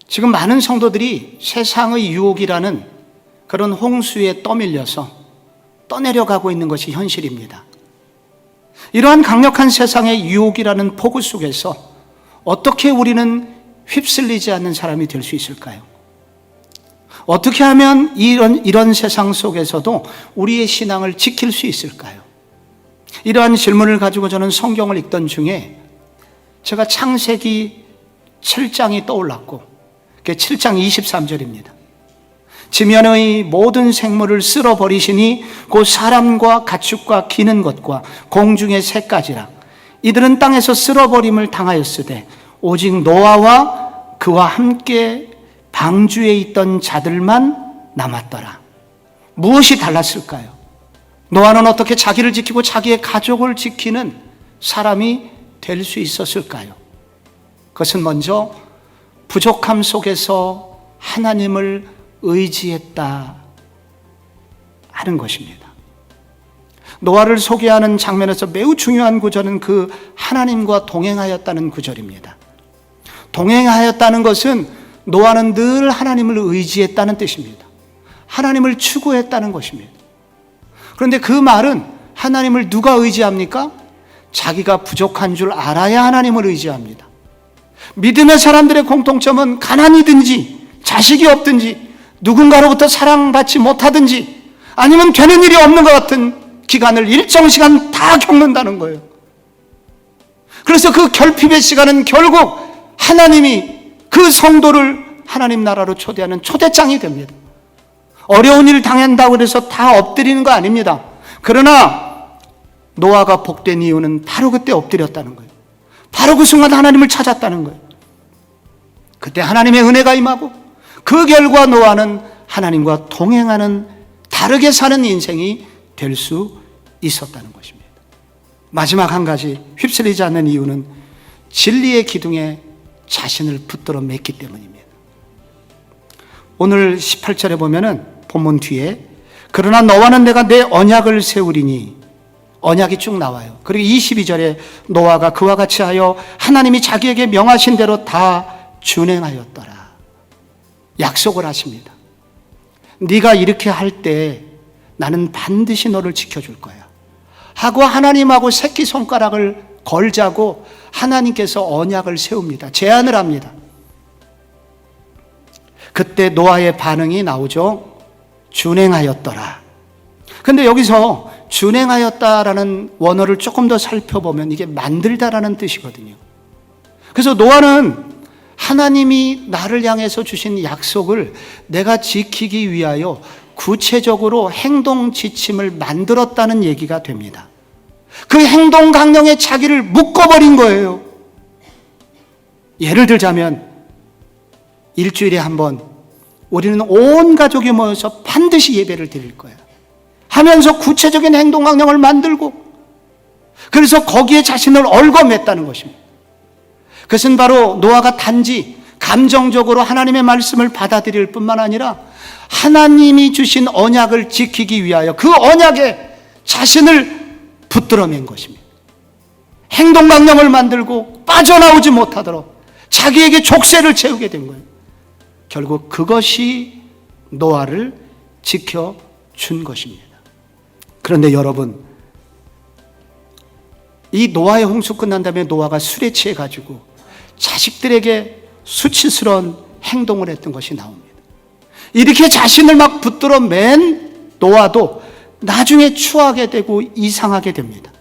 지금 많은 성도들이 세상의 유혹이라는 그런 홍수에 떠밀려서 떠내려가고 있는 것이 현실입니다. 이러한 강력한 세상의 유혹이라는 폭우 속에서 어떻게 우리는 휩쓸리지 않는 사람이 될 수 있을까요? 어떻게 하면 이런 세상 속에서도 우리의 신앙을 지킬 수 있을까요? 이러한 질문을 가지고 저는 성경을 읽던 중에 제가 창세기 7장이 떠올랐고, 그게 7장 23절입니다. 지면의 모든 생물을 쓸어버리시니 곧 사람과 가축과 기는 것과 공중의 새까지라. 이들은 땅에서 쓸어버림을 당하였으되 오직 노아와 그와 함께 방주에 있던 자들만 남았더라. 무엇이 달랐을까요? 노아는 어떻게 자기를 지키고 자기의 가족을 지키는 사람이 될 수 있었을까요? 그것은 먼저 부족함 속에서 하나님을 의지했다 하는 것입니다. 노아를 소개하는 장면에서 매우 중요한 구절은 그 하나님과 동행하였다는 구절입니다. 동행하였다는 것은 노아는 늘 하나님을 의지했다는 뜻입니다. 하나님을 추구했다는 것입니다. 그런데 그 말은 하나님을 누가 의지합니까? 자기가 부족한 줄 알아야 하나님을 의지합니다. 믿음의 사람들의 공통점은 가난이든지 자식이 없든지 누군가로부터 사랑받지 못하든지 아니면 되는 일이 없는 것 같은 기간을 일정 시간 다 겪는다는 거예요. 그래서 그 결핍의 시간은 결국 하나님이 그 성도를 하나님 나라로 초대하는 초대장이 됩니다. 어려운 일을 당한다고 해서 다 엎드리는 거 아닙니다. 그러나 노아가 복된 이유는 바로 그때 엎드렸다는 거예요. 바로 그 순간 하나님을 찾았다는 거예요. 그때 하나님의 은혜가 임하고 그 결과 노아는 하나님과 동행하는 다르게 사는 인생이 될 수 있었다는 것입니다. 마지막 한 가지, 휩쓸리지 않는 이유는 진리의 기둥에 자신을 붙들어 맸기 때문입니다. 오늘 18절에 보면은 본문 뒤에 그러나 너와는 내가 내 언약을 세우리니, 언약이 쭉 나와요. 그리고 22절에 노아가 그와 같이 하여 하나님이 자기에게 명하신 대로 다 준행하였더라. 약속을 하십니다. 네가 이렇게 할 때 나는 반드시 너를 지켜줄 거야 하고 하나님하고 새끼손가락을 걸자고 하나님께서 언약을 세웁니다. 제안을 합니다. 그때 노아의 반응이 나오죠. 준행하였더라. 근데 여기서 준행하였다라는 원어를 조금 더 살펴보면 이게 만들다라는 뜻이거든요. 그래서 노아는 하나님이 나를 향해서 주신 약속을 내가 지키기 위하여 구체적으로 행동 지침을 만들었다는 얘기가 됩니다. 그 행동 강령에 자기를 묶어버린 거예요. 예를 들자면 일주일에 한 번 우리는 온 가족이 모여서 반드시 예배를 드릴 거야 하면서 구체적인 행동 강령을 만들고, 그래서 거기에 자신을 얽어맸다는 것입니다. 그것은 바로 노아가 단지 감정적으로 하나님의 말씀을 받아들일 뿐만 아니라 하나님이 주신 언약을 지키기 위하여 그 언약에 자신을 붙들어 맨 것입니다. 행동 강령을 만들고 빠져나오지 못하도록 자기에게 족쇄를 채우게 된 거예요. 결국 그것이 노아를 지켜준 것입니다. 그런데 여러분, 이 노아의 홍수 끝난 다음에 노아가 술에 취해가지고 자식들에게 수치스러운 행동을 했던 것이 나옵니다. 이렇게 자신을 막 붙들어 맨 노아도 나중에 추하게 되고 이상하게 됩니다.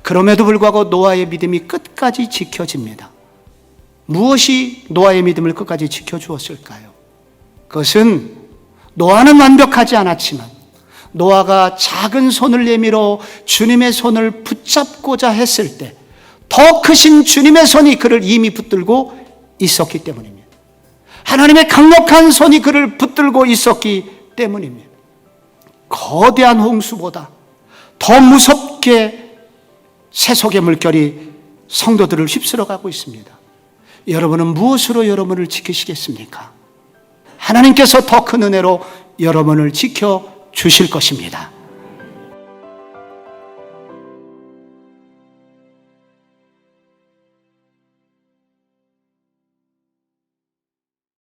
그럼에도 불구하고 노아의 믿음이 끝까지 지켜집니다. 무엇이 노아의 믿음을 끝까지 지켜주었을까요? 그것은 노아는 완벽하지 않았지만 노아가 작은 손을 내밀어 주님의 손을 붙잡고자 했을 때 더 크신 주님의 손이 그를 이미 붙들고 있었기 때문입니다. 하나님의 강력한 손이 그를 붙들고 있었기 때문입니다. 거대한 홍수보다 더 무섭게 세속의 물결이 성도들을 휩쓸어 가고 있습니다. 여러분은 무엇으로 여러분을 지키시겠습니까? 하나님께서 더 큰 은혜로 여러분을 지켜주실 것입니다.